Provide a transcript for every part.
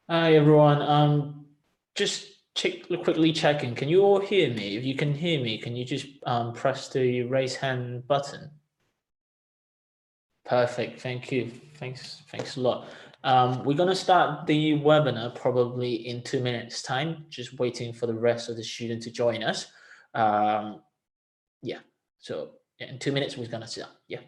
Hi everyone. Just quickly checking. Can you all hear me? If you can hear me, can you just press the raise hand button? Perfect. Thank you. Thanks a lot. We're gonna start the webinar probably in 2 minutes time. Just waiting for the rest of the students to join us. Yeah. So yeah, in 2 minutes we're gonna start. Yeah.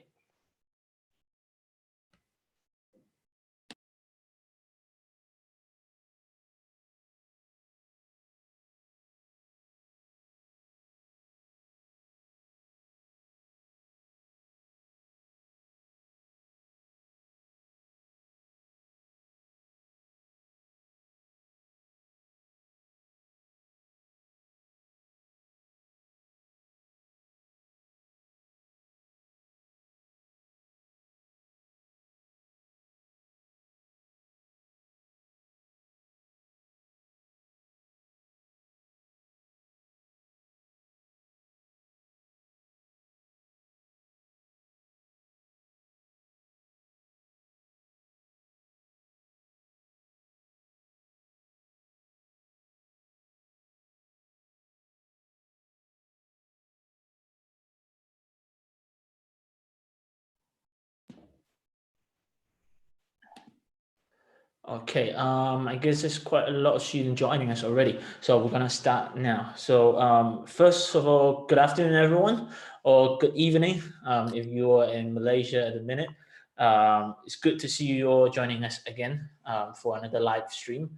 Okay, I guess there's quite a lot of students joining us already, so we're gonna start now. So first of all, good afternoon, everyone, or good evening, if you are in Malaysia at the minute. It's good to see you all joining us again for another live stream.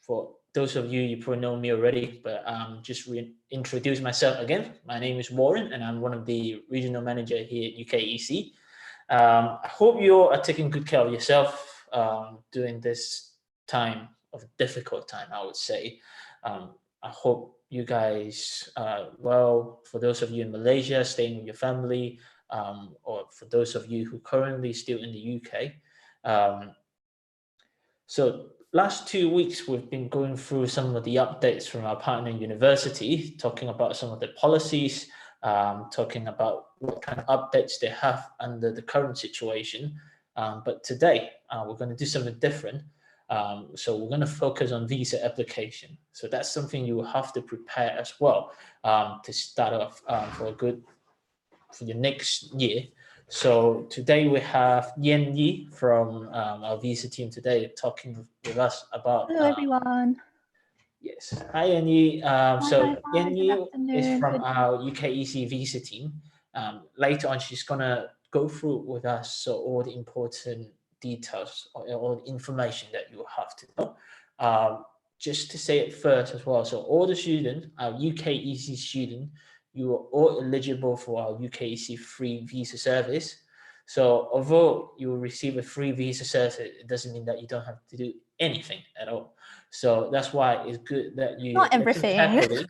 For those of you, you probably know me already, but just reintroduce myself again. My name is Warren, and I'm one of the regional manager here at UKEC. I hope you are taking good care of yourself during this time of difficult time, I would say. I hope you guys, well, for those of you in Malaysia, staying with your family, or for those of you who currently still in the UK. So last 2 weeks, we've been going through some of the updates from our partner university, talking about some of the policies, talking about what kind of updates they have under the current situation. But today, we're going to do something different. So we're going to focus on visa application. So that's something you will have to prepare as well to start off for your next year. So today we have Yan Yi from our visa team today talking with us about. Hello, everyone. Yes, hi Yan Yi. So Hi, Yan good Yi is afternoon. from our UKEC visa team. Later on, she's gonna go through with us so all the important details or all the information that you have to know. Just to say it first as well. So all the students, our UKEC student, you are all eligible for our UKEC free visa service. So although you will receive a free visa service, it doesn't mean that you don't have to do anything at all. So that's why it's good that you Not listen everything. carefully.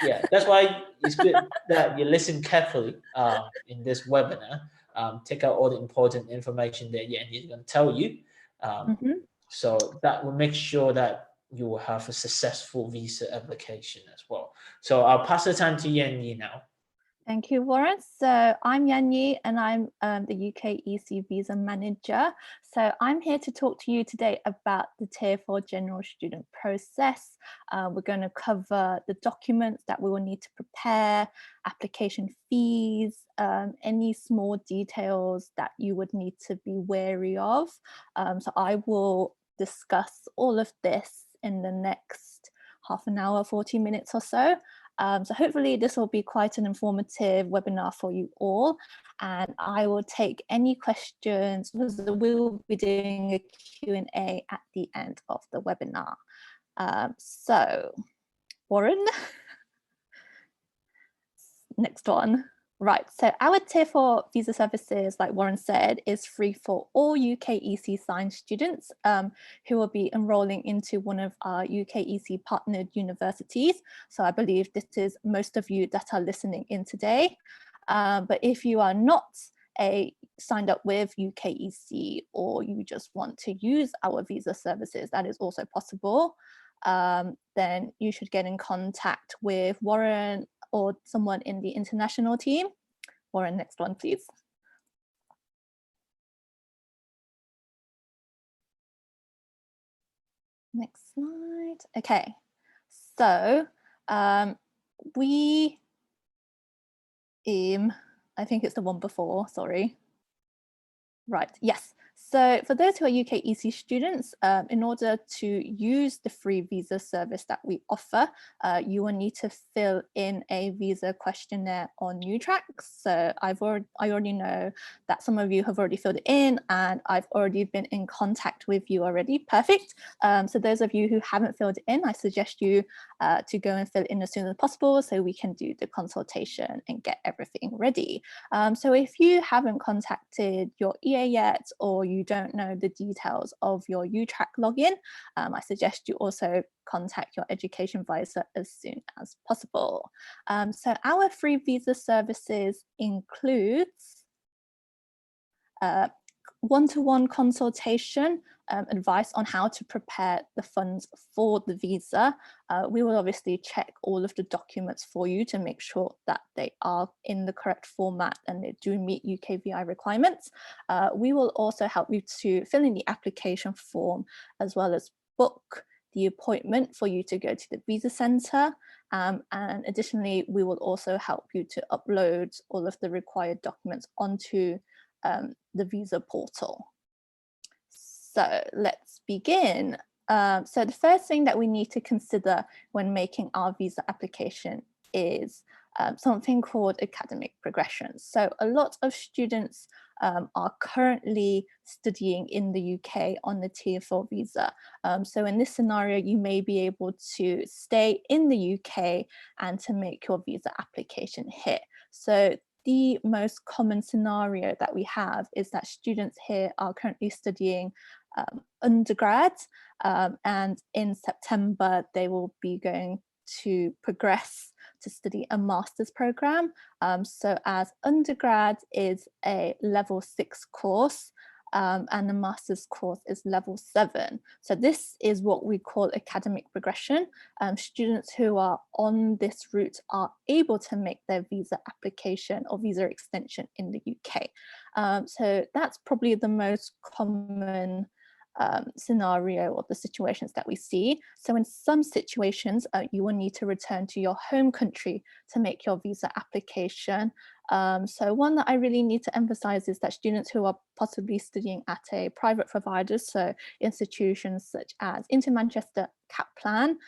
Yeah, that's why it's good that you listen carefully in this webinar. Take out all the important information that Yan is going to tell you. Mhm. So that will make sure that you will have a successful visa application as well. So I'll pass the time to Yan Yi now. Thank you, Warren. So I'm Yan Yi, and I'm the UKEC Visa Manager. So I'm here to talk to you today about the Tier 4 General Student process. We're going to cover the documents that we will need to prepare, application fees, any small details that you would need to be wary of. So I will discuss all of this in the next half an hour, 40 minutes or so. So hopefully this will be quite an informative webinar for you all, and I will take any questions because we'll be doing a Q&A at the end of the webinar. So Warren, next one. Right, so our Tier 4 visa services, like Warren said, is free for all UKEC signed students who will be enrolling into one of our UKEC partnered universities. So I believe this is most of you that are listening in today. But if you are not signed up with UKEC, or you just want to use our visa services, that is also possible. Then you should get in contact with Warren or someone in the international team. Warren, next one, please. Next slide. Okay, so we, I think it's the one before, sorry. Right, yes. So for those who are UKEC students, in order to use the free visa service that we offer, you will need to fill in a visa questionnaire on UTrack. So I already know that some of you have already filled it in, and I've already been in contact with you already. Perfect. So those of you who haven't filled it in, I suggest you to go and fill it in as soon as possible so we can do the consultation and get everything ready. So if you haven't contacted your EA yet, or you don't know the details of your UTrack login, I suggest you also contact your education advisor as soon as possible. So our free visa services includes one-to-one consultation, advice on how to prepare the funds for the visa. We will obviously check all of the documents for you to make sure that they are in the correct format and they do meet UKVI requirements. We will also help you to fill in the application form, as well as book the appointment for you to go to the visa centre. And additionally, we will also help you to upload all of the required documents onto the visa portal. So let's begin. So the first thing that we need to consider when making our visa application is something called academic progression. So a lot of students are currently studying in the UK on the Tier 4 visa. So in this scenario, you may be able to stay in the UK and to make your visa application here. So the most common scenario that we have is that students here are currently studying undergrad, and in September they will be going to progress to study a master's program. So as undergrad is a level 6 course, and the master's course is level 7. So this is what we call academic progression. Students who are on this route are able to make their visa application or visa extension in the UK. So that's probably the most common scenario or the situations that we see. So in some situations, you will need to return to your home country to make your visa application. So one that I really need to emphasize is that students who are possibly studying at a private provider, so institutions such as Inter Manchester Kaplan,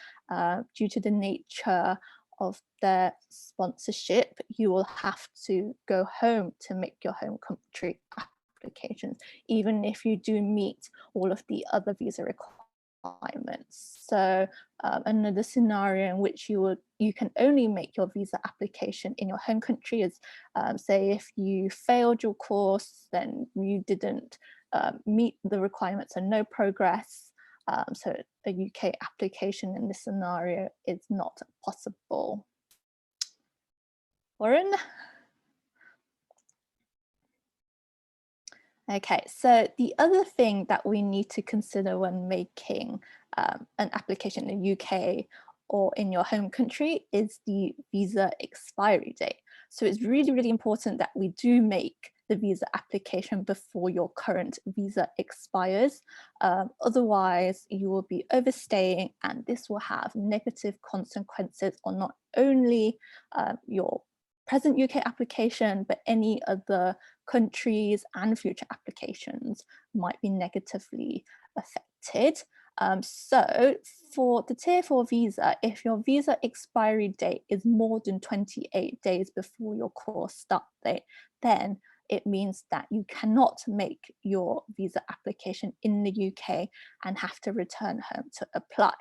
due to the nature of their sponsorship, you will have to go home to make your home country applications, even if you do meet all of the other visa requirements. So another scenario in which you can only make your visa application in your home country is, say if you failed your course, then you didn't meet the requirements and no progress. So a UK application in this scenario is not possible. Warren? Okay, so the other thing that we need to consider when making an application in the UK or in your home country is the visa expiry date. So it's really, really important that we do make the visa application before your current visa expires. Otherwise, you will be overstaying, and this will have negative consequences on not only your present UK application, but any other countries and future applications might be negatively affected. So for the Tier 4 visa, if your visa expiry date is more than 28 days before your course start date, then it means that you cannot make your visa application in the UK and have to return home to apply.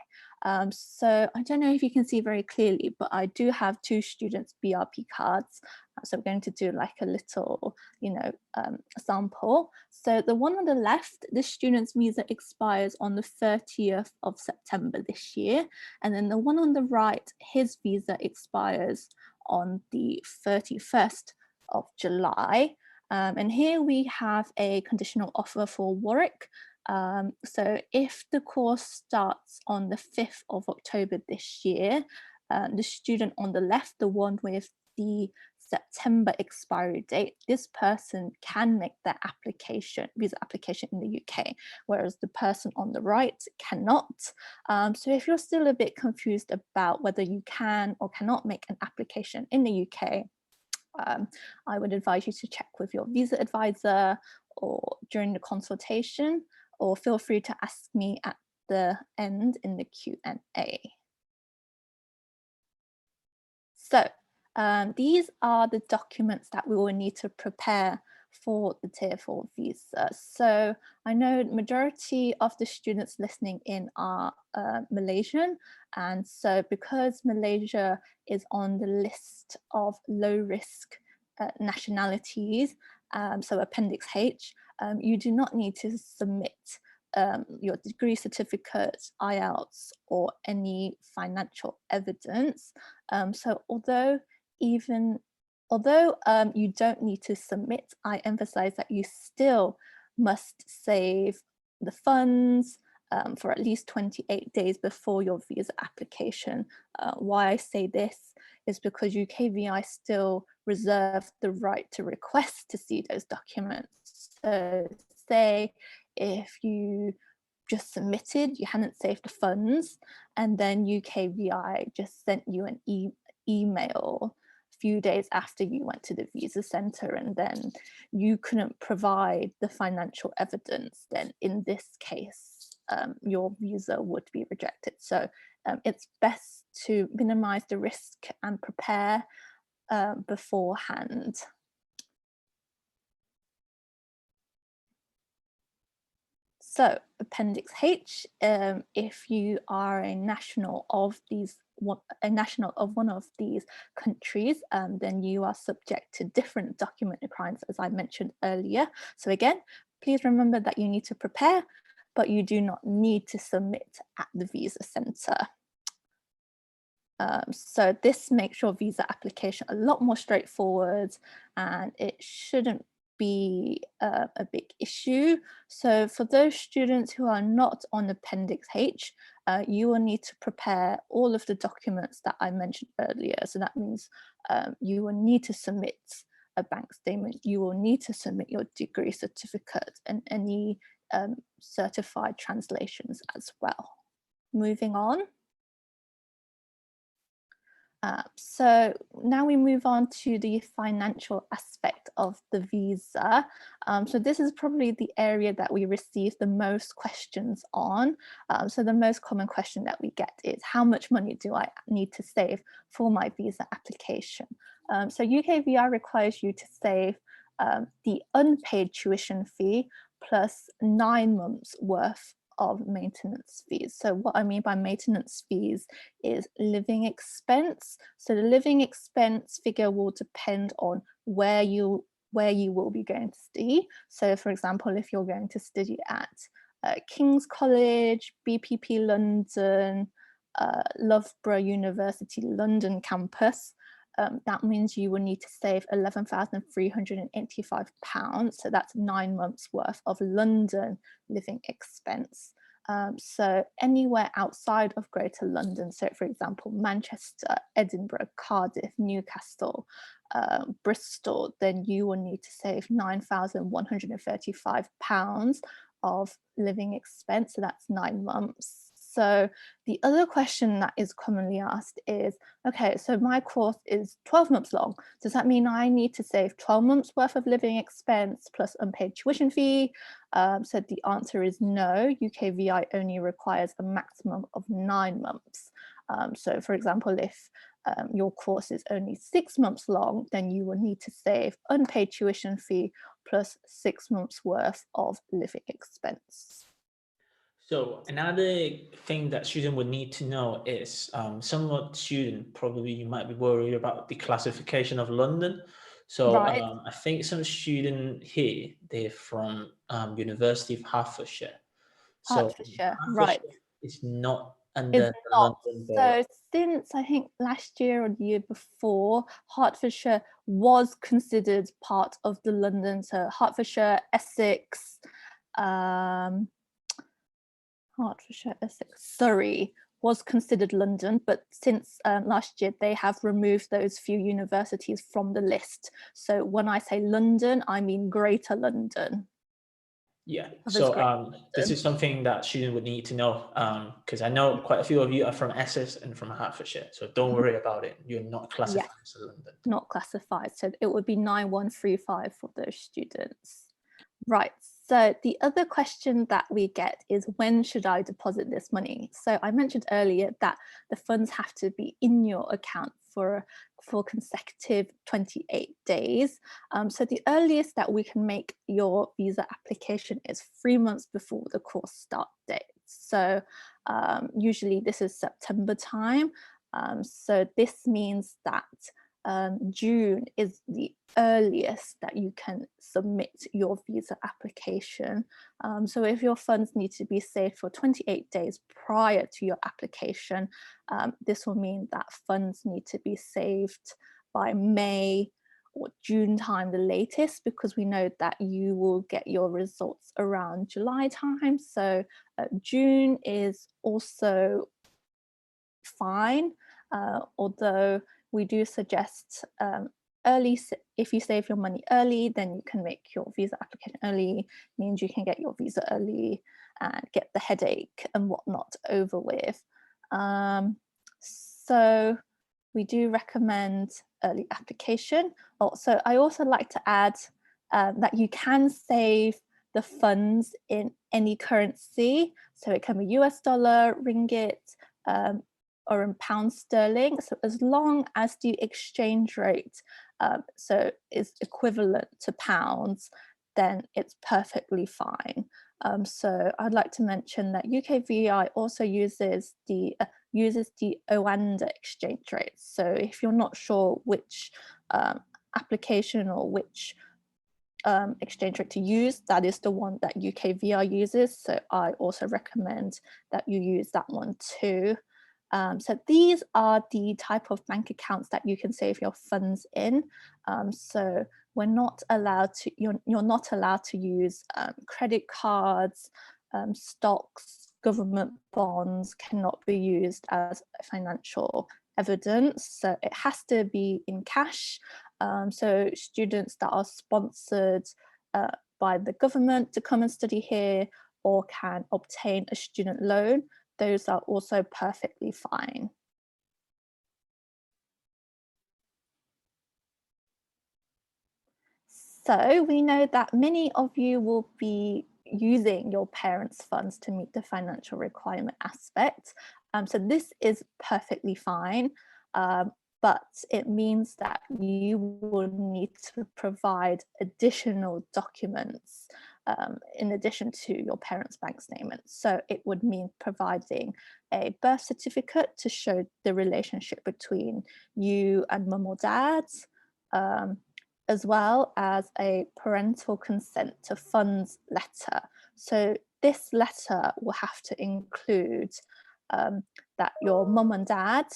So I don't know if you can see very clearly, but I do have 2 students' BRP cards. So we're going to do like a little, sample. So the one on the left, the student's visa expires on the 30th of September this year. And then the one on the right, his visa expires on the 31st of July. And here we have a conditional offer for Warwick. So if the course starts on the 5th of October this year, the student on the left, the one with the September expiry date, this person can make their visa application in the UK, whereas the person on the right cannot. So if you're still a bit confused about whether you can or cannot make an application in the UK, I would advise you to check with your visa advisor or during the consultation, or feel free to ask me at the end in the Q&A. So these are the documents that we will need to prepare for the Tier 4 visa. So I know the majority of the students listening in are Malaysian, and so because Malaysia is on the list of low risk nationalities, so Appendix H, you do not need to submit your degree certificate, IELTS, or any financial evidence. So although you don't need to submit, I emphasize that you still must save the funds for at least 28 days before your visa application. Why I say this is because UKVI still reserve the right to request to see those documents. So say if you just submitted, you hadn't saved the funds, and then UKVI just sent you an email a few days after you went to the visa center, and then you couldn't provide the financial evidence, then in this case, your visa would be rejected. So it's best to minimize the risk and prepare beforehand. So Appendix H, if you are a national of one of these countries, then you are subject to different document requirements, as I mentioned earlier. So again, please remember that you need to prepare, but you do not need to submit at the visa center. So this makes your visa application a lot more straightforward, and it shouldn't be a big issue. So for those students who are not on Appendix H, you will need to prepare all of the documents that I mentioned earlier. So that means you will need to submit a bank statement, you will need to submit your degree certificate and any certified translations as well. Moving on. So now we move on to the financial aspect of the visa. So this is probably the area that we receive the most questions on. So the most common question that we get is, how much money do I need to save for my visa application? So UKVI requires you to save the unpaid tuition fee plus 9 months worth of maintenance fees. So what I mean by maintenance fees is living expense. So the living expense figure will depend on where you will be going to study. So for example, if you're going to study at King's College, BPP London, Loughborough University London campus, that means you will need to save £11,385. So that's 9 months worth of London living expense. So anywhere outside of Greater London, so for example, Manchester, Edinburgh, Cardiff, Newcastle, Bristol, then you will need to save £9,135 of living expense. So that's 9 months. So the other question that is commonly asked is, okay, so my course is 12 months long. Does that mean I need to save 12 months worth of living expense plus unpaid tuition fee? So the answer is no. UKVI only requires a maximum of 9 months. So for example, if your course is only 6 months long, then you will need to save unpaid tuition fee plus 6 months worth of living expense. So another thing that student would need to know is some of the student, probably you might be worried about the classification of London. So Right. I think some student here, they're from University of Hertfordshire. So Hertfordshire, Hertfordshire right. is not under Is the not. London borough. So since I think last year or the year before, Hertfordshire was considered part of the London, so Hertfordshire, Essex, Hertfordshire, Essex, Surrey was considered London, but since last year they have removed those few universities from the list. So when I say London, I mean Greater London. Yeah, so this is something that students would need to know, because I know quite a few of you are from Essex and from Hertfordshire, so don't worry about it. You're not classified as London. Not classified, so it would be 9135 for those students. Right, so the other question that we get is, when should I deposit this money? So I mentioned earlier that the funds have to be in your account for consecutive 28 days. So the earliest that we can make your visa application is 3 months before the course start date. So usually this is September time. So this means that June is the earliest that you can submit your visa application. So if your funds need to be saved for 28 days prior to your application, this will mean that funds need to be saved by May or June time, the latest, because we know that you will get your results around July time. So June is also fine, although we do suggest early. If you save your money early, then you can make your visa application early, means you can get your visa early and get the headache and whatnot over with. So we do recommend early application. Also, I also like to add that you can save the funds in any currency. So it can be US dollar, ringgit, or in pounds sterling. So as long as the exchange rate is equivalent to pounds, then it's perfectly fine. So I'd like to mention that UKVI also uses the Oanda exchange rate. So if you're not sure which application or which exchange rate to use, that is the one that UKVI uses. So I also recommend that you use that one too. So these are the type of bank accounts that you can save your funds in. So we're not allowed to, you're not allowed to use credit cards, stocks, government bonds cannot be used as financial evidence. So it has to be in cash. So students that are sponsored by the government to come and study here or can obtain a student loan, those are also perfectly fine. So we know that many of you will be using your parents' funds to meet the financial requirement aspect. So this is perfectly fine, but it means that you will need to provide additional documents in addition to your parents' bank statement. So it would mean providing a birth certificate to show the relationship between you and mum or dad, as well as a parental consent to funds letter. So this letter will have to include that your mum and dad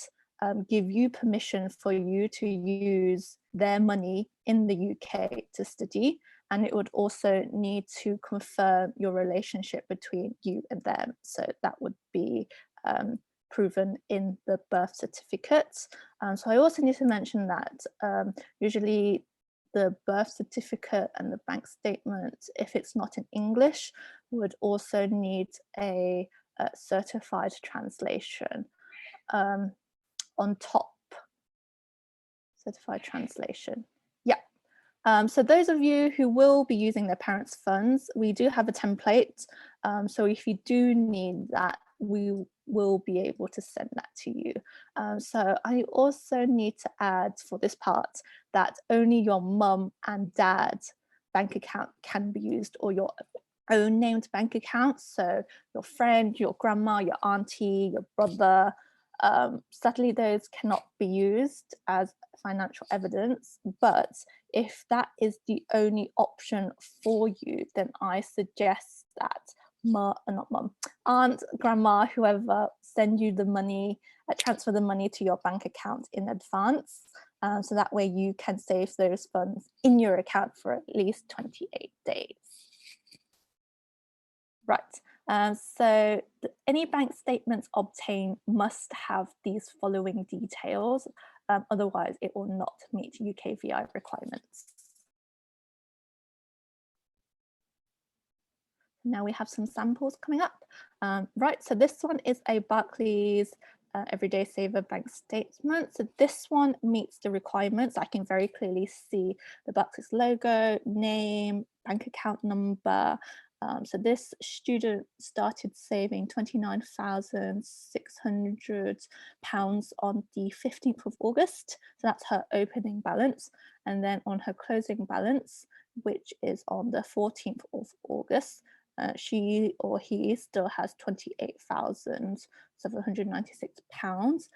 give you permission for you to use their money in the UK to study, and it would also need to confirm your relationship between you and them. So that would be proven in the birth certificate. So I also need to mention that usually the birth certificate and the bank statement, if it's not in English, would also need a certified translation on top. Certified translation. Yeah. So those of you who will be using their parents' funds, we do have a template. So if you do need that, we will be able to send that to you. So I also need to add for this part that only your mum and dad bank account can be used, or your own named bank account. So your friend, your grandma, your auntie, your brother, sadly those cannot be used as financial evidence. But if that is the only option for you, then I suggest that aunt, grandma, whoever, send you the money, transfer the money to your bank account in advance. So that way you can save those funds in your account for at least 28 days. Right, Any bank statements obtained must have these following details, otherwise it will not meet UKVI requirements. Now we have some samples coming up. Right, so this one is a Barclays Everyday Saver bank statement. So this one meets the requirements. I can very clearly see the Barclays logo, name, bank account number. So this student started saving £29,600 on the 15th of August. So that's her opening balance. And then on her closing balance, which is on the 14th of August, she or he still has £28,796.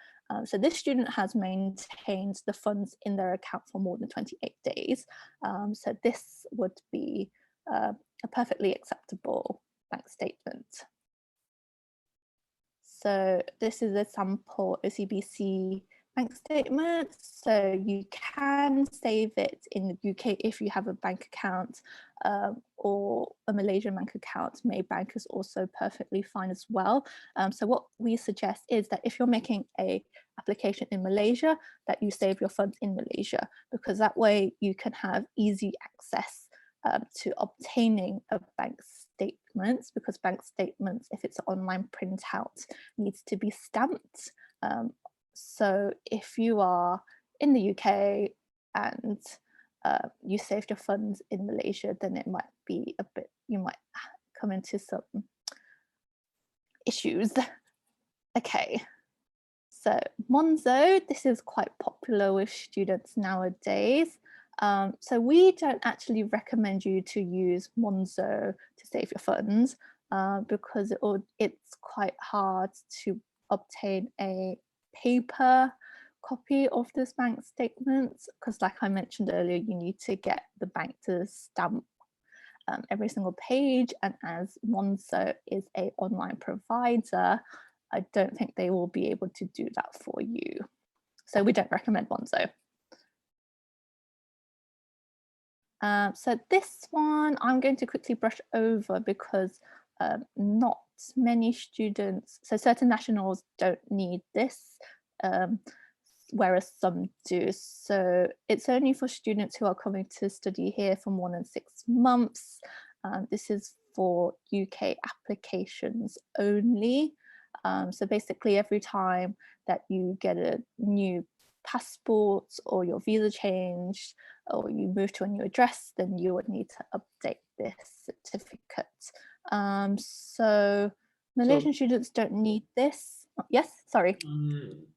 So this student has maintained the funds in their account for more than 28 days. So this would be a perfectly acceptable bank statement. So this is a sample OCBC bank statement. So you can save it in the UK if you have a bank account or a Malaysian bank account. Maybank is also perfectly fine as well. So what we suggest is that if you're making a application in Malaysia, that you save your funds in Malaysia, because that way you can have easy access to obtaining a bank statement, because bank statements, if it's an online printout, needs to be stamped. So if you are in the UK and you saved your funds in Malaysia, then it might be a bit, you might come into some issues. Okay, so Monzo, this is quite popular with students nowadays. So we don't actually recommend you to use Monzo to save your funds because it's quite hard to obtain a paper copy of this bank statement, because like I mentioned earlier, you need to get the bank to stamp every single page, and as Monzo is an online provider, I don't think they will be able to do that for you. So we don't recommend Monzo. So this one I'm going to quickly brush over because not many students, so certain nationals don't need this, whereas some do. So it's only for students who are coming to study here for more than 6 months. This is for UK applications only. So basically every time that you get a new passport or your visa changed or you move to a new address, then you would need to update this certificate. So Malaysian students don't need this. Yes, sorry.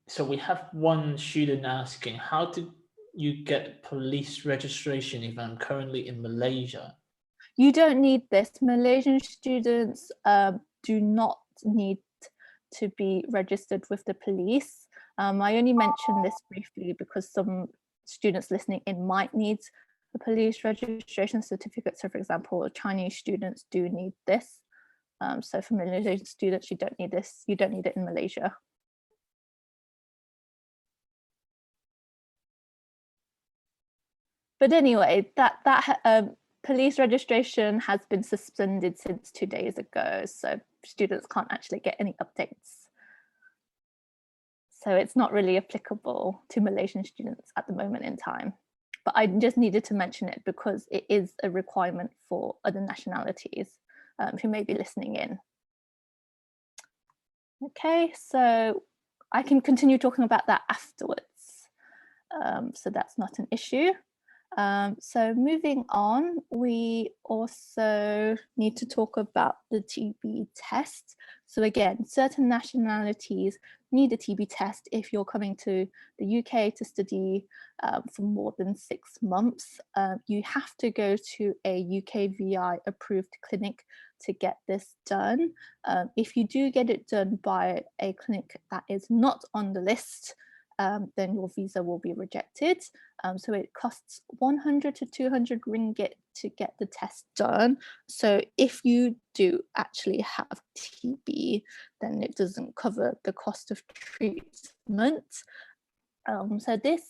So we have one student asking, how do you get police registration if I'm currently in Malaysia? You don't need this. Malaysian students do not need to be registered with the police. I only mention this briefly because some students listening in might need a police registration certificate. So for example, Chinese students do need this. So for Malaysian students, you don't need this. You don't need it in Malaysia. But anyway, that police registration has been suspended since 2 days ago, so students can't actually get any updates. So it's not really applicable to Malaysian students at the moment in time. But I just needed to mention it because it is a requirement for other nationalities who may be listening in. Okay, so I can continue talking about that afterwards. So that's not an issue. So moving on, we also need to talk about the TB test. So again, certain nationalities need a TB test if you're coming to the UK to study for more than 6 months. You have to go to a UKVI approved clinic to get this done. If you do get it done by a clinic that is not on the list, then your visa will be rejected. So it costs 100 to 200 ringgit to get the test done. So if you do actually have TB, then it doesn't cover the cost of treatment. So this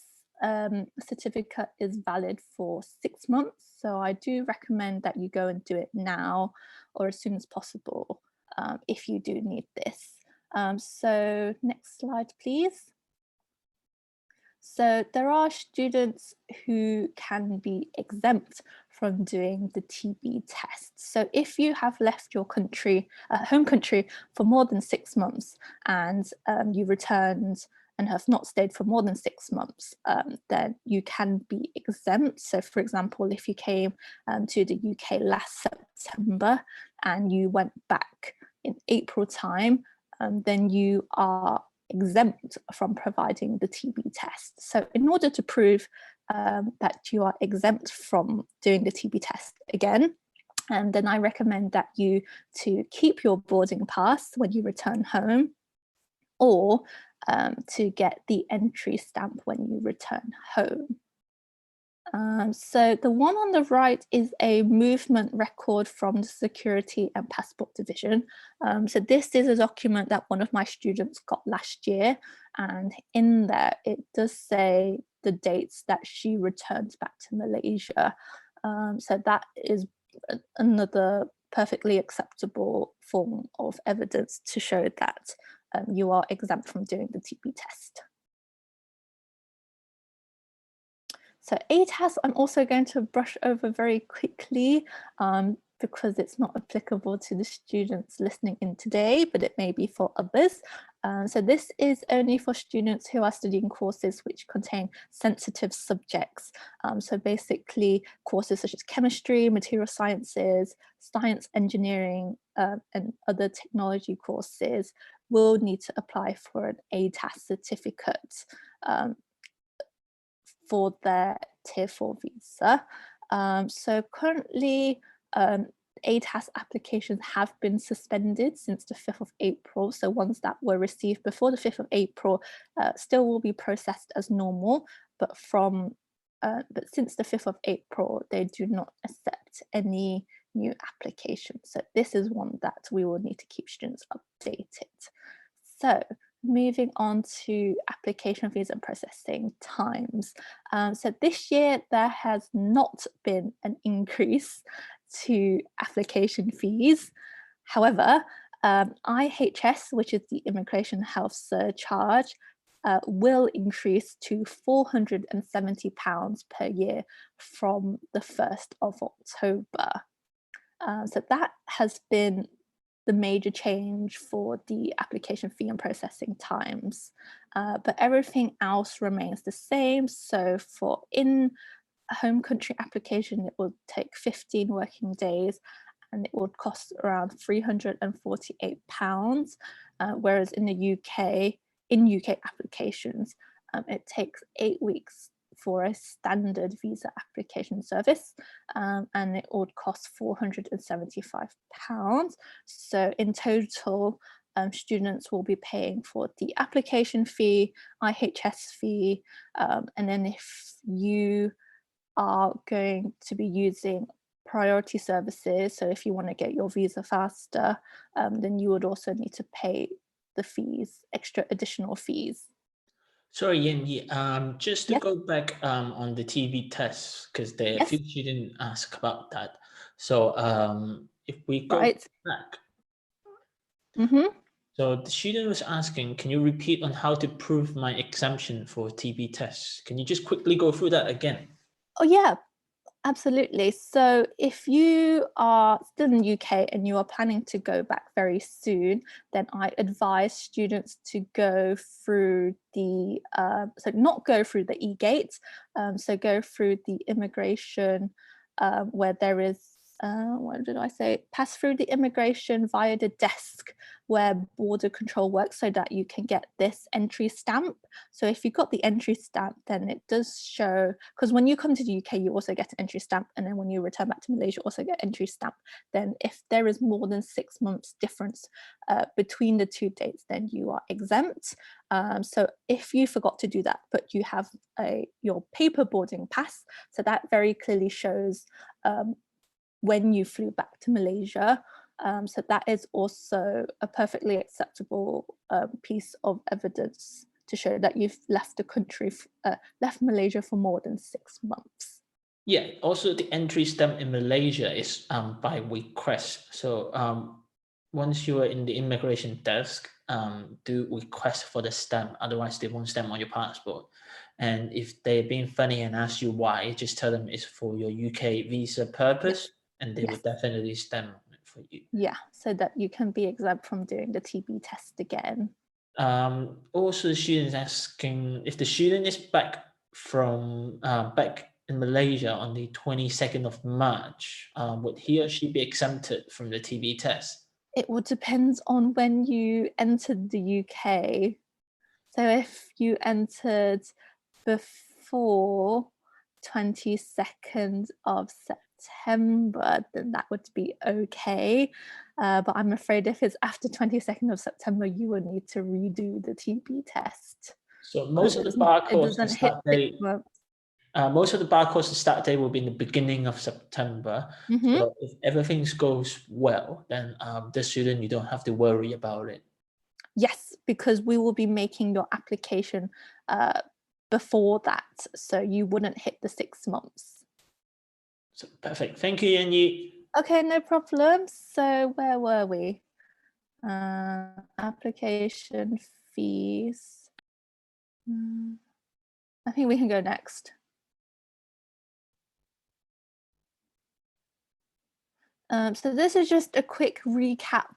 certificate is valid for 6 months. So I do recommend that you go and do it now or as soon as possible. if you do need this. So next slide, please. So there are students who can be exempt from doing the TB test. So if you have left your country, home country, for more than 6 months and you returned and have not stayed for more than 6 months, then you can be exempt. So for example, if you came to the UK last September and you went back in April time, then you are exempt from providing the TB test. So in order to prove that you are exempt from doing the TB test again, then I recommend that you to keep your boarding pass when you return home, or to get the entry stamp when you return home. So the one on the right is a movement record from the Security and Passport Division. So this is a document that one of my students got last year, and in there it does say the dates that she returns back to Malaysia. So that is another perfectly acceptable form of evidence to show that you are exempt from doing the TB test. So ATAS, I'm also going to brush over very quickly because it's not applicable to the students listening in today, but it may be for others. So this is only for students who are studying courses which contain sensitive subjects. So basically courses such as chemistry, material sciences, science, engineering, and other technology courses will need to apply for an ATAS certificate for their Tier 4 visa. So currently, ATAS applications have been suspended since the 5th of April. So ones that were received before the 5th of April still will be processed as normal, but since the 5th of April, they do not accept any new applications. So this is one that we will need to keep students updated. So moving on to application fees and processing times. So this year there has not been an increase to application fees. However, IHS, which is the Immigration Health Surcharge, will increase to £470 per year from the 1st of October. So that has been the major change for the application fee and processing times, but everything else remains the same. So for in-home country application, it will take 15 working days and it would cost around £348, whereas in the UK, in UK applications, it takes 8 weeks for a standard visa application service, and it would cost £475. So in total, students will be paying for the application fee, IHS fee, and then if you are going to be using priority services, so if you want to get your visa faster, then you would also need to pay the fees, extra additional fees. Sorry, Yanyi, just to Yes. go back on the TB test, because there are a Yes. few students ask about that. So if we go Right. back, Mm-hmm. so the student was asking, can you repeat on how to prove my exemption for TB tests? Can you just quickly go through that again? Oh yeah, absolutely. So if you are still in the UK and you are planning to go back very soon, then I advise students to go through the, so not go through the e-gate, so go through the immigration where there is, what did I say? Pass through the immigration via the desk where border control works so that you can get this entry stamp. So if you got the entry stamp, then it does show, because when you come to the UK, you also get an entry stamp. And then when you return back to Malaysia, you also get entry stamp. Then if there is more than 6 months difference between the two dates, then you are exempt. So if you forgot to do that, but you have your paper boarding pass, so that very clearly shows when you flew back to Malaysia. So that is also a perfectly acceptable piece of evidence to show that you've left the country, left Malaysia for more than 6 months. Yeah, also the entry stamp in Malaysia is by request. So once you are in the immigration desk, do request for the stamp. Otherwise, they won't stamp on your passport. And if they're being funny and ask you why, just tell them it's for your UK visa purpose, and they will Yes. definitely stamp it for you. Yeah, so that you can be exempt from doing the TB test again. Also, the students asking if the student is back from back in Malaysia on the 22nd of March, would he or she be exempted from the TB test? It would depend on when you entered the UK. So if you entered before 22nd of September, then that would be okay. But I'm afraid if it's after 22nd of September, you would need to redo the TB test. So most of the bar It course, the doesn't hit start 6 date, months. most of the bar course, the start date will be in the beginning of September. Mhm. So if everything goes well, then the student, you don't have to worry about it. Yes, because we will be making your application before that, so you wouldn't hit the 6 months. So perfect. Thank you, Yanyi. Okay, no problem. So where were we? Application fees. I think we can go next. So this is just a quick recap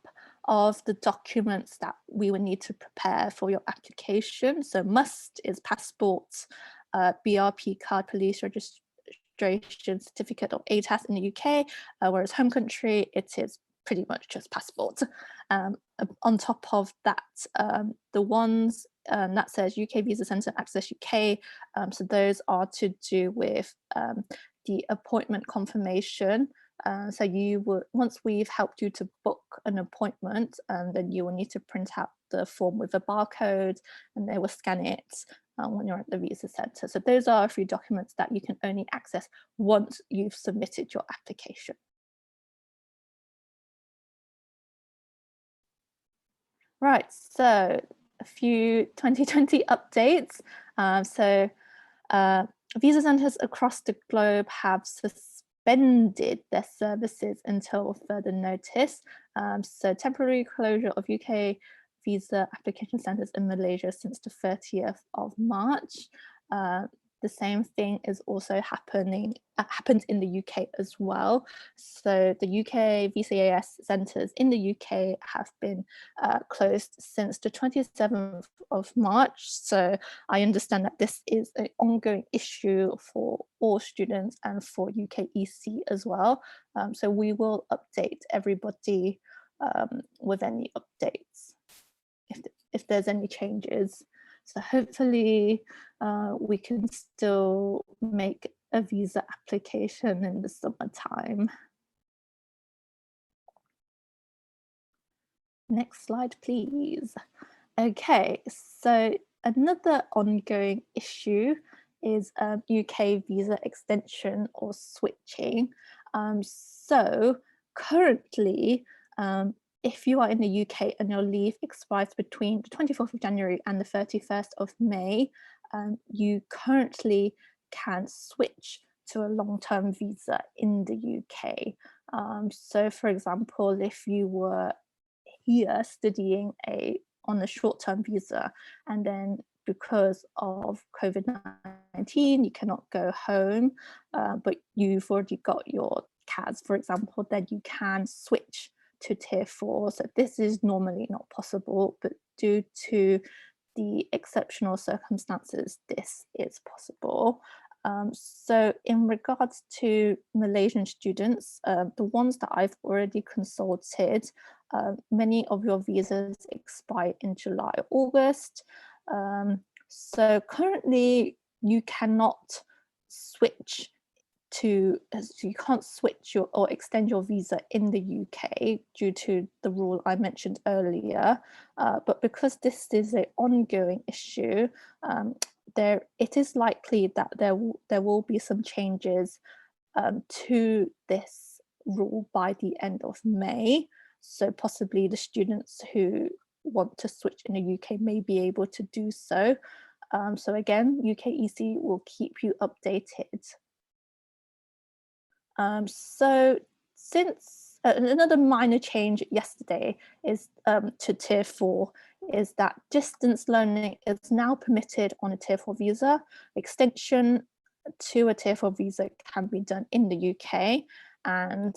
of the documents that we would need to prepare for your application. So must is passport, BRP card, police registration certificate or ATAS in the UK, whereas home country, it is pretty much just passport. On top of that, the ones that says UK Visa Centre Access UK, so those are to do with the appointment confirmation. So you will, once we've helped you to book an appointment, then you will need to print out the form with a barcode and they will scan it when you're at the visa centre. So those are a few documents that you can only access once you've submitted your application. Right, so a few 2020 updates. Visa centres across the globe have suspended their services until further notice. So temporary closure of UK visa application centres in Malaysia since the 30th of March. The same thing is also happened in the UK as well. So the UK VCAS centres in the UK have been closed since the 27th of March. So I understand that this is an ongoing issue for all students and for UKEC as well. So we will update everybody with any updates if there's any changes. So hopefully we can still make a visa application in the summertime. Next slide, please. Okay, so another ongoing issue is UK visa extension or switching. So currently, if you are in the UK and your leave expires between the 24th of January and the 31st of May, you currently can switch to a long-term visa in the UK. So for example, if you were here studying on a short-term visa, and then because of COVID-19 you cannot go home, but you've already got your CAS, for example, then you can switch to tier 4. So this is normally not possible, but due to the exceptional circumstances, this is possible. So in regards to Malaysian students, the ones that I've already consulted, many of your visas expire in July, August. So currently you cannot switch so you can't switch or extend your visa in the UK due to the rule I mentioned earlier. But because this is an ongoing issue, it is likely that there will be some changes to this rule by the end of May. So possibly the students who want to switch in the UK may be able to do so. So again, UKEC will keep you updated. So since another minor change yesterday is to Tier 4 is that distance learning is now permitted on a Tier 4 visa. Extension to a Tier 4 visa can be done in the UK, and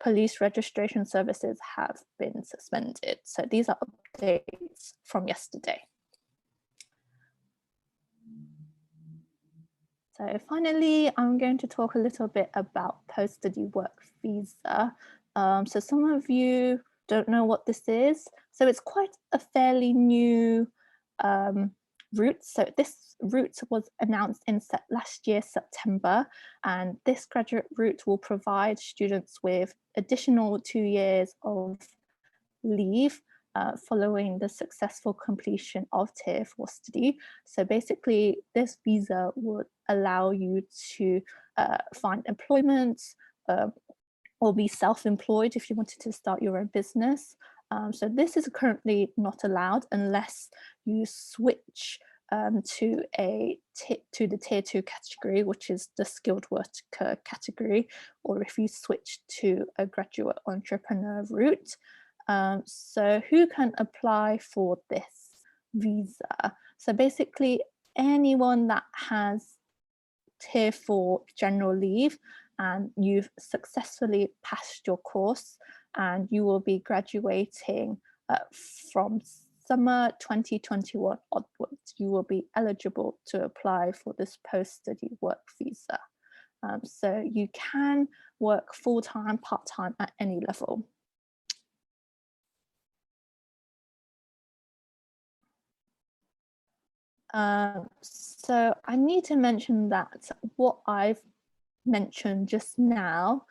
police registration services have been suspended. So these are updates from yesterday. So finally, I'm going to talk a little bit about post-study work visa. So some of you don't know what this is. So it's quite a fairly new route. So this route was announced in last year, September, and this graduate route will provide students with additional 2 years of leave following the successful completion of Tier 4 study. So basically, this visa would allow you to find employment or be self-employed if you wanted to start your own business. So this is currently not allowed unless you switch to the Tier 2 category, which is the skilled worker category, or if you switch to a graduate entrepreneur route. So who can apply for this visa? So basically anyone that has Tier 4 general leave and you've successfully passed your course, and you will be graduating from summer 2021 onwards, you will be eligible to apply for this post-study work visa. So you can work full-time, part-time at any level. So I need to mention that what I've mentioned just now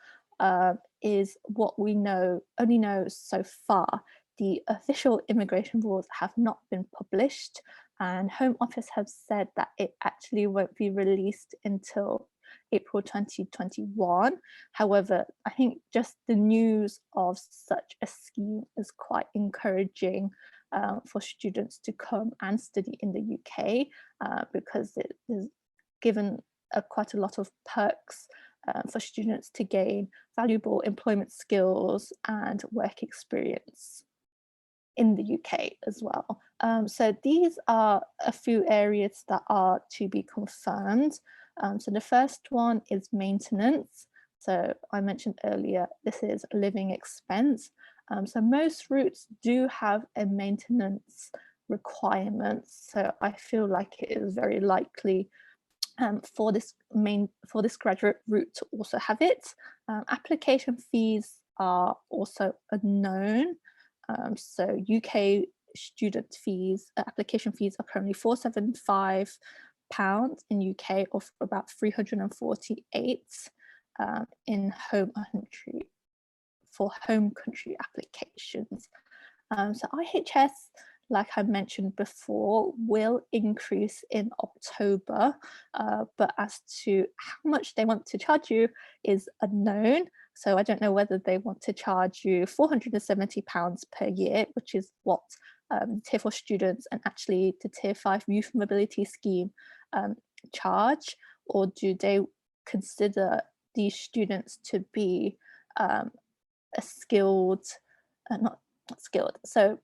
is what we only know so far. The official immigration rules have not been published, and Home Office have said that it actually won't be released until April 2021. However, I think just the news of such a scheme is quite encouraging for students to come and study in the UK because it is given quite a lot of perks for students to gain valuable employment skills and work experience in the UK as well. So these are a few areas that are to be confirmed. So the first one is maintenance. So I mentioned earlier, this is living expense. So most routes do have a maintenance requirement. So I feel like it is very likely for this graduate route to also have it. Application fees are also unknown. So UK student fees, application fees are currently £475 in UK, or about 348 in home country for home country applications. So IHS, like I mentioned before, will increase in October, but as to how much they want to charge you is unknown. So I don't know whether they want to charge you £470 per year, which is what Tier 4 students and actually the Tier 5 Youth Mobility Scheme charge, or do they consider these students to be a skilled, not skilled, so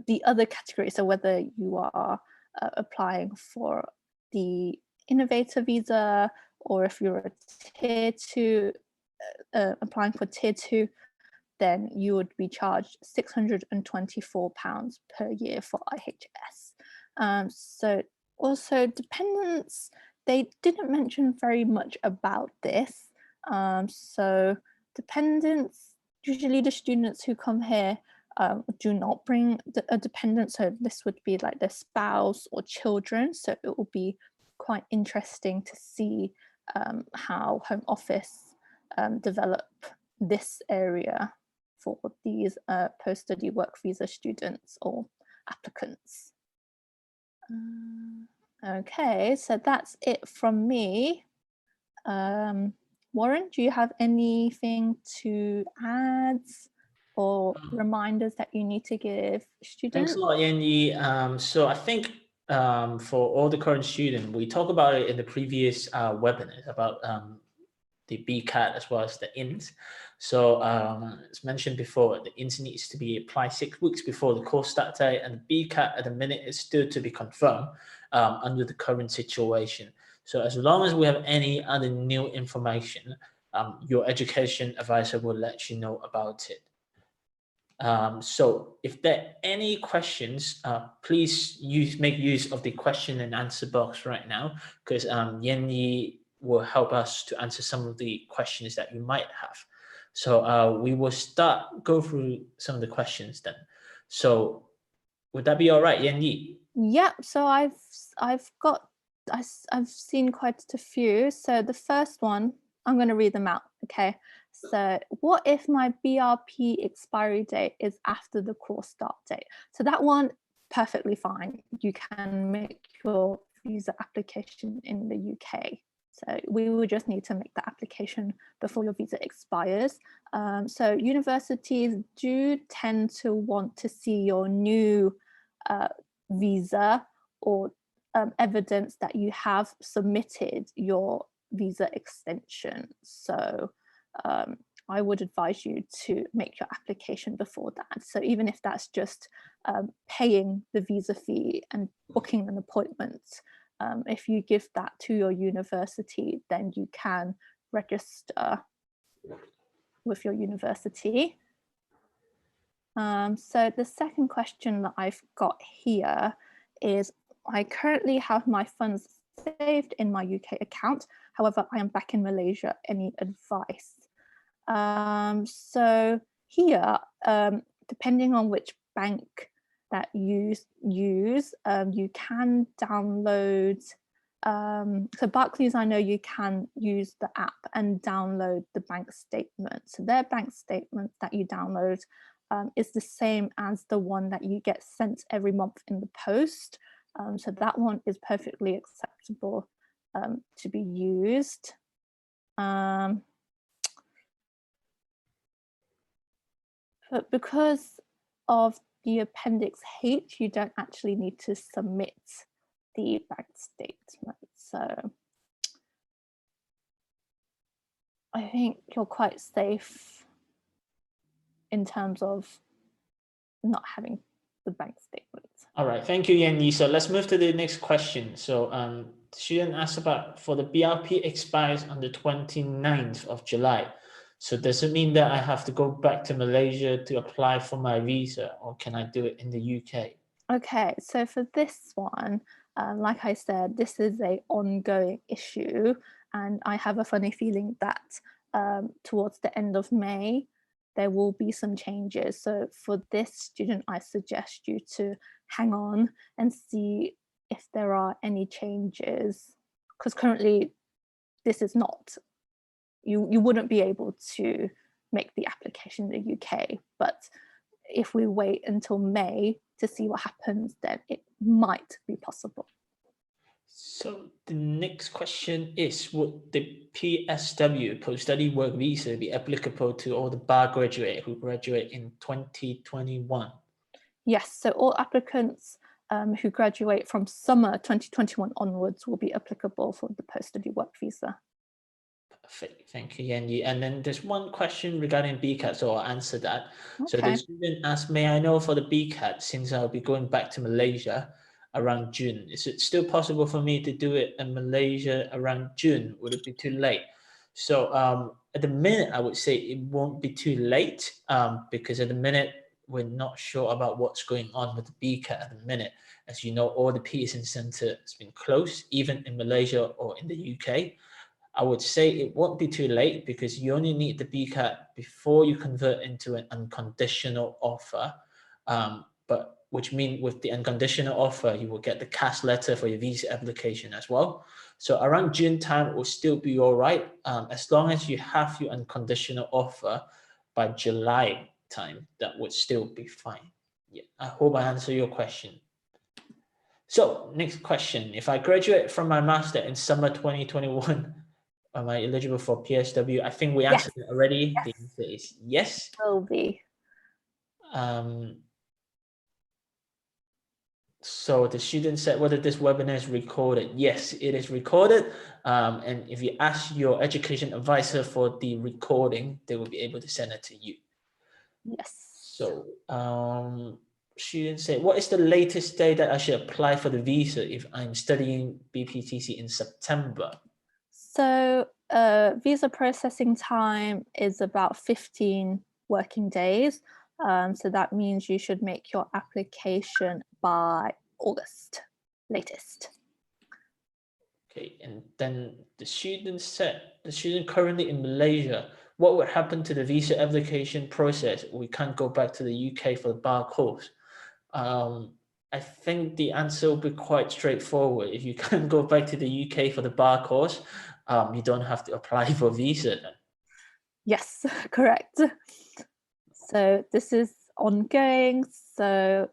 the other category, so whether you are applying for the innovator visa, or if you're a Tier 2, applying for Tier 2, then you would be charged £624 per year for IHS. So also dependents, they didn't mention very much about this. So dependents, usually the students who come here do not bring a dependent, so this would be like their spouse or children. So it will be quite interesting to see how Home Office develop this area for these post-study work visa students or applicants. Okay, so that's it from me. Warren, do you have anything to add or reminders that you need to give students? Thanks a lot, Yanyi. So I think for all the current students, we talked about it in the previous webinars about the BCAT as well as the INT. So as mentioned before, the INS needs to be applied 6 weeks before the course start date, and the BCAT at the minute is still to be confirmed under the current situation. So as long as we have any other new information, your education advisor will let you know about it. So if there are any questions, please make use of the question and answer box right now, because Yanni will help us to answer some of the questions that you might have. So we will go through some of the questions then. So would that be all right, Yanni? Yeah, so I've seen quite a few. So the first one, I'm going to read them out. Okay. So what if my BRP expiry date is after the course start date? So that one, perfectly fine. You can make your visa application in the UK. So we will just need to make the application before your visa expires. So universities do tend to want to see your new visa or evidence that you have submitted your visa extension. So I would advise you to make your application before that. So even if that's just paying the visa fee and booking an appointment, if you give that to your university, then you can register with your university. So the second question that I've got here is, I currently have my funds saved in my UK account. However, I am back in Malaysia. Any advice? So here, depending on which bank that you use, you can download. So Barclays, I know you can use the app and download the bank statement. So their bank statement that you download is the same as the one that you get sent every month in the post. So that one is perfectly acceptable to be used. But because of the Appendix H, you don't actually need to submit the bank statement. So I think you're quite safe in terms of not having the bank statement. All right, thank you, Yanni. So let's move to the next question. So the student asked about, for the BRP expires on the 29th of July. So does it mean that I have to go back to Malaysia to apply for my visa, or can I do it in the UK? Okay, so for this one, like I said, this is an ongoing issue, and I have a funny feeling that towards the end of May, there will be some changes. So for this student, I suggest you to hang on and see if there are any changes, because currently this is not, you wouldn't be able to make the application in the UK, but if we wait until May to see what happens, then it might be possible. So the next question is, would the PSW, post-study work visa, be applicable to all the bar graduates who graduate in 2021? Yes, so all applicants who graduate from summer 2021 onwards will be applicable for the post-study work visa. Perfect, thank you, Yanni. And then there's one question regarding BCAT, so I'll answer that. Okay. So the student asked, may I know for the BCAT, since I'll be going back to Malaysia around June, is it still possible for me to do it in Malaysia around June? Would it be too late? So at the minute, I would say it won't be too late because at the minute, we're not sure about what's going on with the BCAT at the minute. As you know, all the Pearson Center has been closed, even in Malaysia or in the UK. I would say it won't be too late because you only need the BCAT before you convert into an unconditional offer. But which means with the unconditional offer, you will get the CAS letter for your visa application as well. So around June time, it will still be all right. As long as you have your unconditional offer by July time, that would still be fine. Yeah, I hope I answered your question. So next question, if I graduate from my master in summer 2021, am I eligible for PSW? I think we answered it already. Yes. The answer is yes. Will be. So the student said whether this webinar is recorded. Yes, it is recorded. And if you ask your education advisor for the recording, they will be able to send it to you. Yes. So student said, what is the latest day that I should apply for the visa if I'm studying BPTC in September? So visa processing time is about 15 working days. So that means you should make your application by August latest. Okay, and then the student said, the student currently in Malaysia, what would happen to the visa application process? We can't go back to the UK for the bar course. I think the answer will be quite straightforward. If you can't go back to the UK for the bar course, you don't have to apply for visa then. Yes, correct. So this is ongoing. So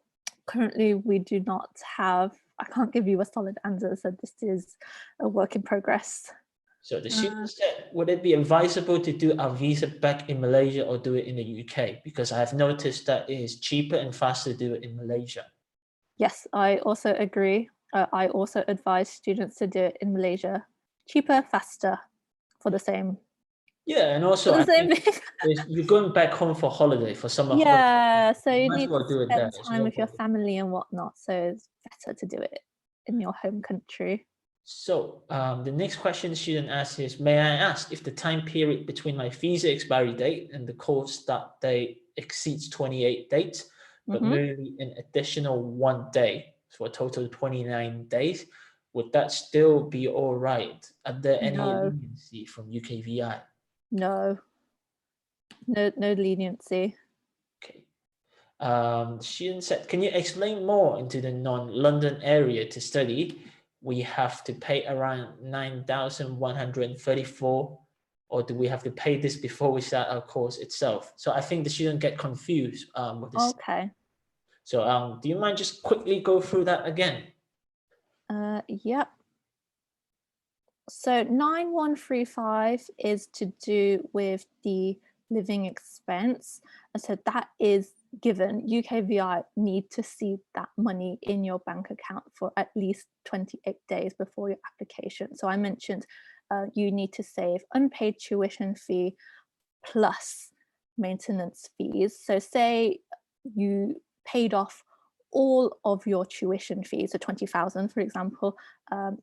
currently we do not have, I can't give you a solid answer. So this is a work in progress. So the student said, would it be advisable to do our visa back in Malaysia or do it in the UK? Because I have noticed that it is cheaper and faster to do it in Malaysia. Yes, I also agree. I also advise students to do it in Malaysia. Cheaper, faster, for the same. Yeah, and also I think you're going back home for holiday, for summer holiday. Yeah, so you might as need well to do it spend there. There's time no with your point. family and whatnot. So it's better to do it in your home country. So the next question the student asks is, may I ask if the time period between my visa expiry date and the course start date exceeds 28 days, but merely an additional 1 day, so a total of 29 days, would that still be all right? Are there any No. leniency from UKVI? No, no leniency. Okay. Student said, can you explain more into the non-London area to study? We have to pay around 9,134, or do we have to pay this before we start our course itself? So I think the student get confused with this. Okay. So do you mind just quickly go through that again? Yep. So 9135 is to do with the living expense. And so that is given. UKVI need to see that money in your bank account for at least 28 days before your application. So I mentioned you need to save unpaid tuition fee plus maintenance fees. So say you paid off all of your tuition fees, so 20,000 for example,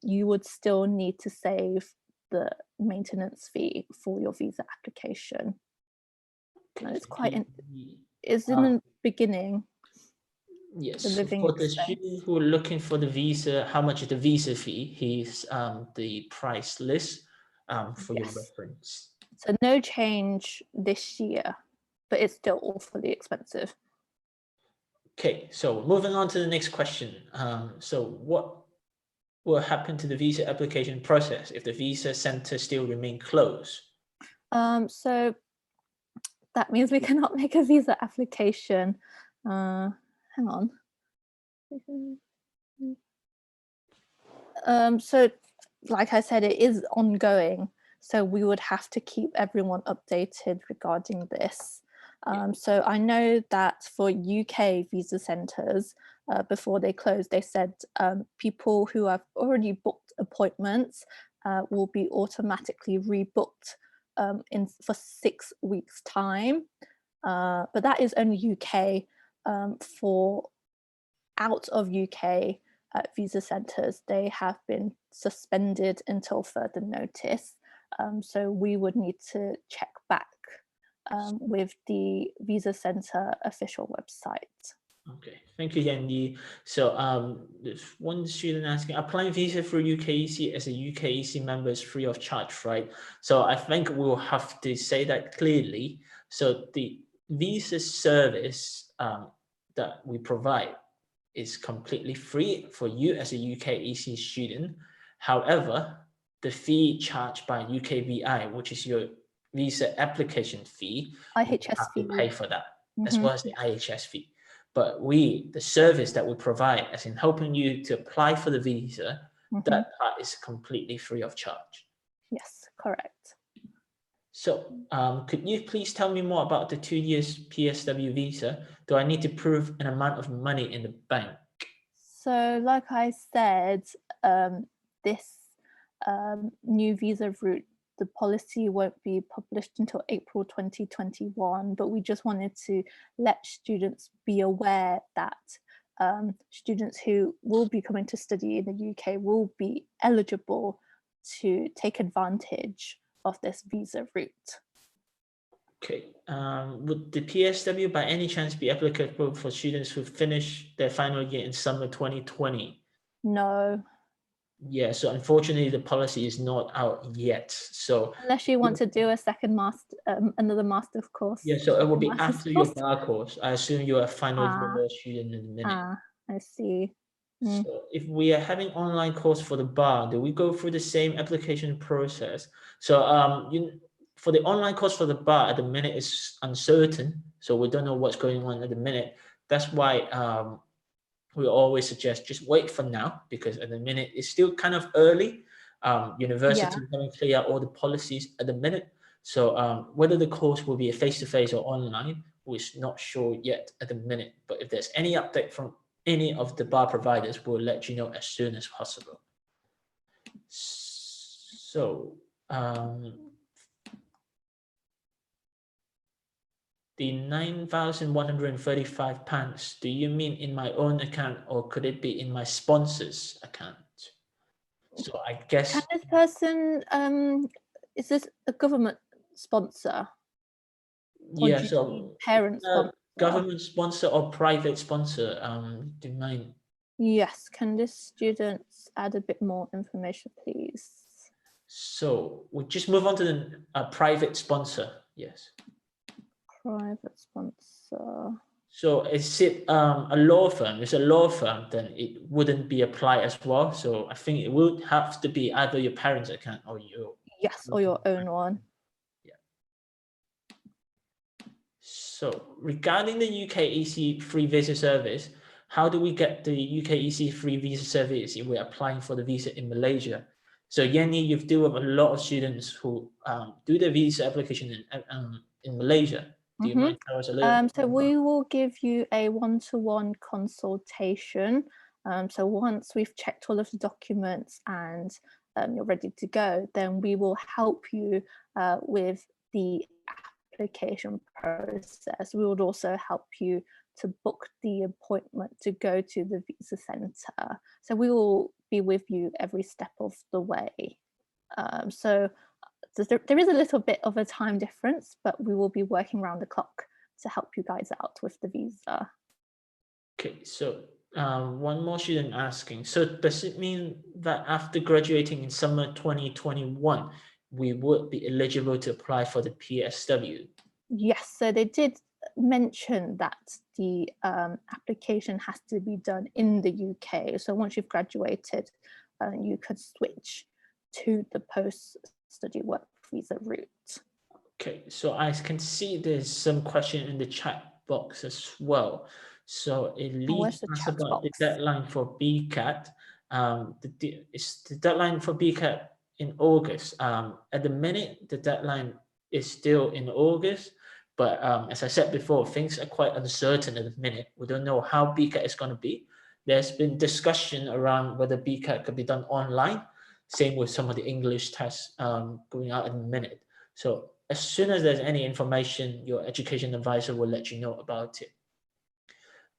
you would still need to save the maintenance fee for your visa application. And it's quite it's in the beginning. Yes, The living for the expense. students who are looking for the visa, how much is the visa fee? Here's the price list for your reference. So no change this year, but it's still awfully expensive. Okay, so moving on to the next question. So what will happen to the visa application process if the visa center still remain closed? So that means we cannot make a visa application. Hang on. So like I said, it is ongoing. So we would have to keep everyone updated regarding this. So I know that for UK visa centres, before they close, they said people who have already booked appointments will be automatically rebooked for 6 weeks' time. But that is only UK. For out of UK visa centres, they have been suspended until further notice. So we would need to check back with the visa centre official website. Okay, thank you, Yanyi. So there's one student asking, applying visa through UKEC as a UKEC member is free of charge, right? So I think we'll have to say that clearly. So the visa service that we provide is completely free for you as a UKEC student. However, the fee charged by UKVI, which is your visa application fee, you have to pay for that, as well as the IHS fee. But the service that we provide, as in helping you to apply for the visa, that part is completely free of charge. Yes, correct. So could you please tell me more about the 2 years PSW visa? Do I need to prove an amount of money in the bank? So like I said, this new visa route, the policy won't be published until April 2021, but we just wanted to let students be aware that students who will be coming to study in the UK will be eligible to take advantage of this visa route. Okay, would the PSW by any chance be applicable for students who finish their final year in summer 2020? No, Yeah, so unfortunately the policy is not out yet. So unless you want to do a second master, another master's course. yeah, so it will be Master's after your course. bar course. I assume you're a final Ah, year student in a minute. I see. Mm. So if we are having online course for the bar, do we go through the same application process? So for the online course for the bar at the minute is uncertain. So we don't know what's going on at the minute. That's why we always suggest just wait for now, because at the minute it's still kind of early. University haven't cleared out all the policies at the minute. So whether the course will be a face-to-face or online, we're not sure yet at the minute. But if there's any update from any of the bar providers, we'll let you know as soon as possible. So the £9,135, do you mean in my own account or could it be in my sponsor's account? So I guess. Can this person, is this a government sponsor? Or Yeah, do you so need parent sponsor? government sponsor or private sponsor, do you mind? Yes, can this student add a bit more information, please? So we'll just move on to the private sponsor, yes. Private sponsor. So is it a law firm? If it's a law firm, then it wouldn't be applied as well. So I think it would have to be either your parents' account or your. Yes, or your own one. Yeah. So regarding the UKEC free visa service, how do we get the UKEC free visa service if we're applying for the visa in Malaysia? So Yanni, you've dealt with a lot of students who do the visa application in Malaysia. Do you mind telling us a little? So we will give you a one-to-one consultation. So once we've checked all of the documents and you're ready to go, then we will help you with the application process. We would also help you to book the appointment to go to the visa centre. So we will be with you every step of the way. So there is a little bit of a time difference, but we will be working around the clock to help you guys out with the visa. Okay, so one more student asking, so does it mean that after graduating in summer 2021, we would be eligible to apply for the PSW? Yes, so they did mention that the application has to be done in the UK. So once you've graduated, you could switch to the post-study work visa route. Okay, so I can see there's some question in the chat box as well. So it leads us about the deadline for BCAT. It's the deadline for BCAT in August. At the minute, the deadline is still in August, but as I said before, things are quite uncertain at the minute. We don't know how BCAT is going to be. There's been discussion around whether BCAT could be done online. Same with some of the English tests going out in a minute. So as soon as there's any information, your education advisor will let you know about it.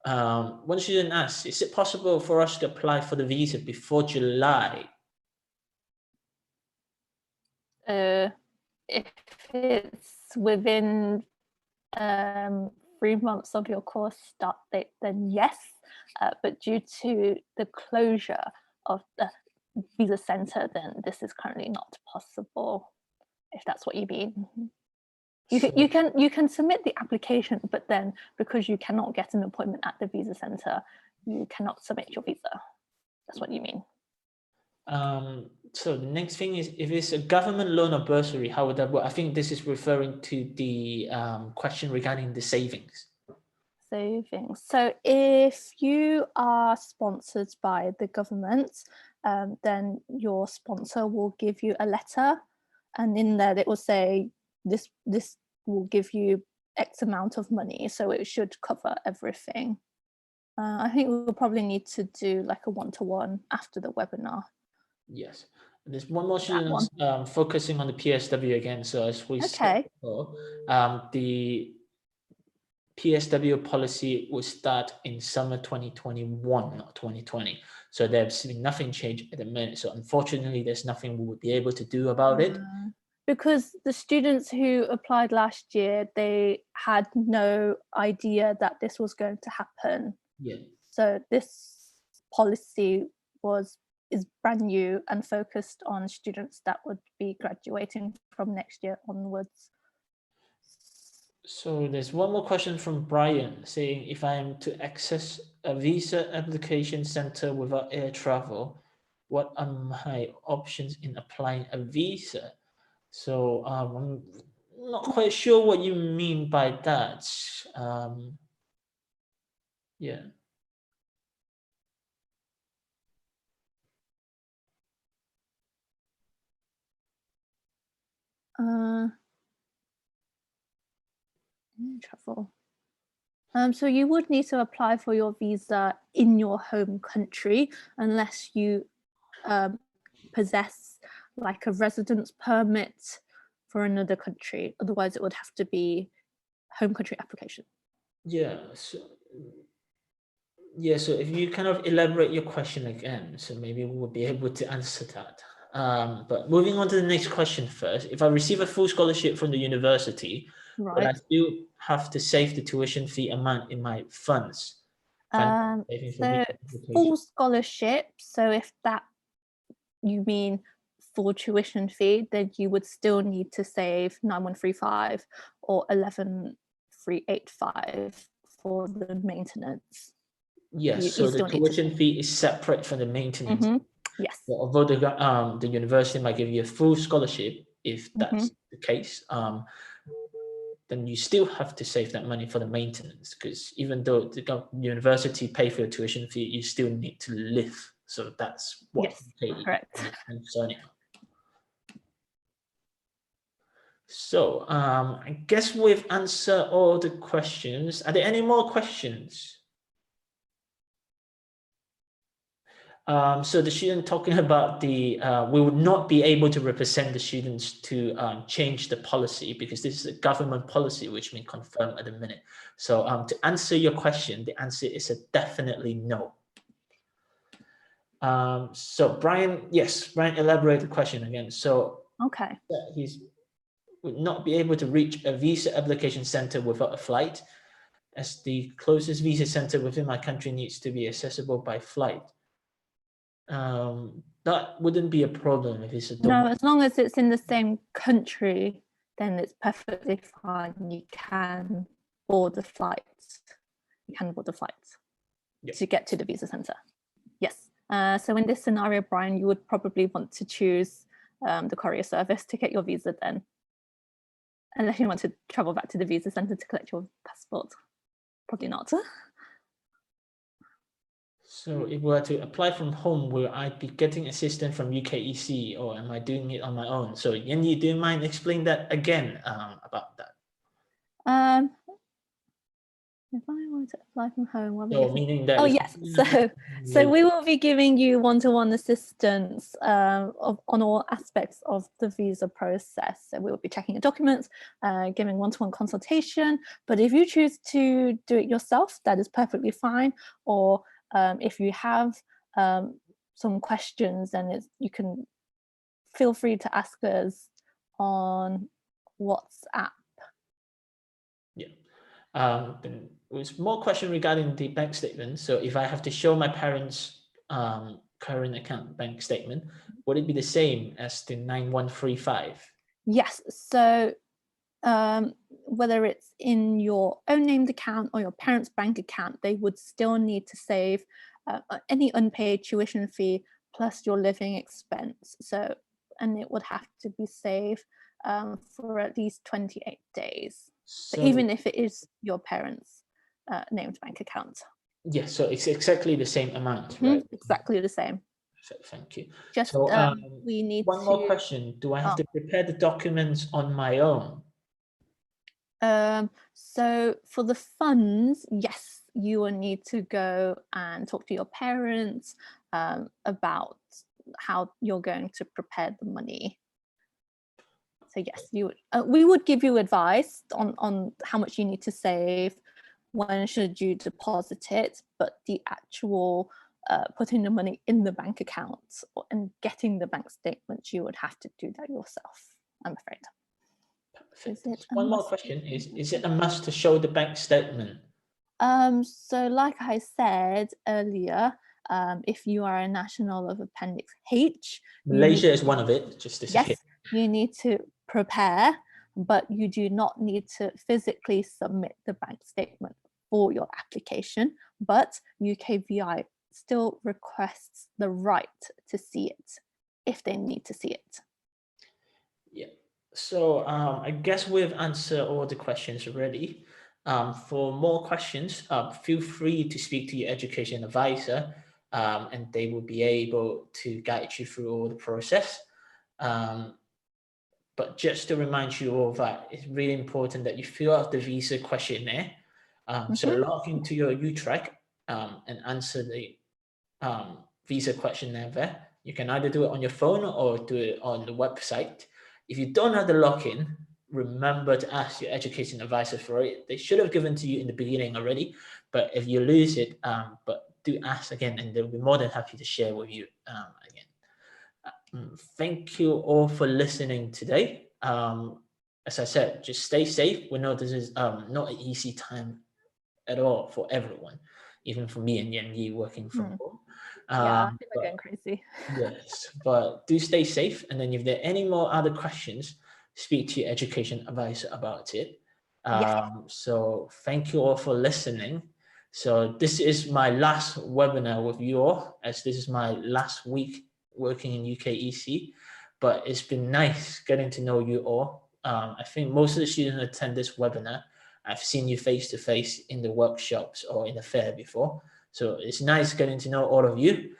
One student asks, is it possible for us to apply for the visa before July? If it's within 3 months of your course start date, then yes, but due to the closure of the visa centre, then this is currently not possible, if that's what you mean. You can submit the application, but then because you cannot get an appointment at the visa centre, you cannot submit your visa. That's what you mean. So the next thing is, if it's a government loan or bursary, how would that work? I think this is referring to the question regarding the savings. Savings. So if you are sponsored by the government, then your sponsor will give you a letter, and in there it will say this will give you X amount of money, so it should cover everything. I think we'll probably need to do like a one-to-one after the webinar. Yes. There's one more That student focusing on the PSW again. So as we said before, the PSW policy will start in summer 2021, not 2020. So there's been nothing changed at the minute. So unfortunately, there's nothing we would be able to do about it. Because the students who applied last year, they had no idea that this was going to happen. Yeah. So this policy is brand new and focused on students that would be graduating from next year onwards. So there's one more question from Brian saying, if I am to access a visa application center without air travel, what are my options in applying a visa? So I'm not quite sure what you mean by that. Yeah. Travel. So you would need to apply for your visa in your home country unless you possess like a residence permit for another country. Otherwise, it would have to be home country application. Yeah. So if you kind of elaborate your question again, so maybe we'll be able to answer that. But moving on to the next question first, if I receive a full scholarship from the university, Right. will I still have to save the tuition fee amount in my funds? So full scholarship, so if that you mean full tuition fee, then you would still need to save 9135 or 11385 for the maintenance. Yes, so the tuition fee is separate from the maintenance. Yes. So although the university might give you a full scholarship, if that's the case, then you still have to save that money for the maintenance, because even though the university pay for your tuition fee, you still need to live. So that's what correct. concerning. So I guess we've answered all the questions. Are there any more questions? So the student talking about we would not be able to represent the students to change the policy, because this is a government policy which may confirm at the minute. So to answer your question, the answer is a definitely no. So Brian, Brian elaborated the question again. So he would not be able to reach a visa application center without a flight, as the closest visa center within my country needs to be accessible by flight. That wouldn't be a problem if it's a no, as long as it's in the same country, then it's perfectly fine. You can board the flights. To get to the visa center. Yes. So in this scenario, Brian, you would probably want to choose the courier service to get your visa then, unless you want to travel back to the visa center to collect your passport. Probably not. So if we were to apply from home, will I be getting assistance from UKEC, or am I doing it on my own? So Yanyi, do you mind explain that again about that? If I want to apply from home, so meaning that yes. So we will be giving you one-to-one assistance on all aspects of the visa process. So we will be checking your documents, giving one-to-one consultation. But if you choose to do it yourself, that is perfectly fine. Or if you have some questions, then you can feel free to ask us on WhatsApp. Then there's more question regarding the bank statement. So if I have to show my parents' current account bank statement, would it be the same as the 9135? Yes. So whether it's in your own named account or your parents' bank account, they would still need to save any unpaid tuition fee plus your living expense. So, and it would have to be saved for at least 28 days. So even if it is your parents' named bank account. Yes, so it's exactly the same amount, right? Exactly the same. Thank you. Just we need one more question. Do I have to prepare the documents on my own? So for the funds, yes, you will need to go and talk to your parents about how you're going to prepare the money. So yes, we would give you advice on how much you need to save, when should you deposit it, but the actual putting the money in the bank account and getting the bank statements, you would have to do that yourself, I'm afraid. One more question is it a must to show the bank statement? So like I said earlier, if you are a national of Appendix H, Malaysia is one of it, just to say. Yes, you need to prepare, but you do not need to physically submit the bank statement for your application, but UKVI still requests the right to see it if they need to see it. Yeah, so I guess we've answered all the questions already. For more questions, feel free to speak to your education advisor, and they will be able to guide you through all the process. But just to remind you all that it's really important that you fill out the visa questionnaire. So log into your UKEC and answer the visa questionnaire there. You can either do it on your phone or do it on the website. If you don't have the login, remember to ask your education advisor for it. They should have given to you in the beginning already, but if you lose it, but do ask again, and they'll be more than happy to share with you again. Thank you all for listening today. As I said, just stay safe. We know this is not an easy time at all for everyone, even for me and Yan Yi working from home. Yeah, I think we're going crazy. Yes, but do stay safe. And then if there are any more other questions, speak to your education advisor about it. So thank you all for listening. So this is my last webinar with you all, as this is my last week working in UKEC, but it's been nice getting to know you all. I think most of the students who attend this webinar, I've seen you face to face in the workshops or in the fair before. So it's nice getting to know all of you.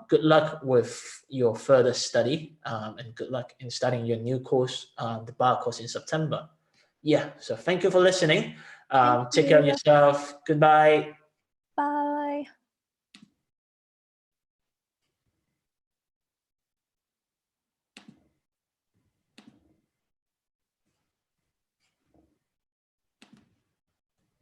Good luck with your further study, and good luck in studying your new course, the bar course in September. Yeah, so thank you for listening. Take care of yourself. Goodbye. Bye.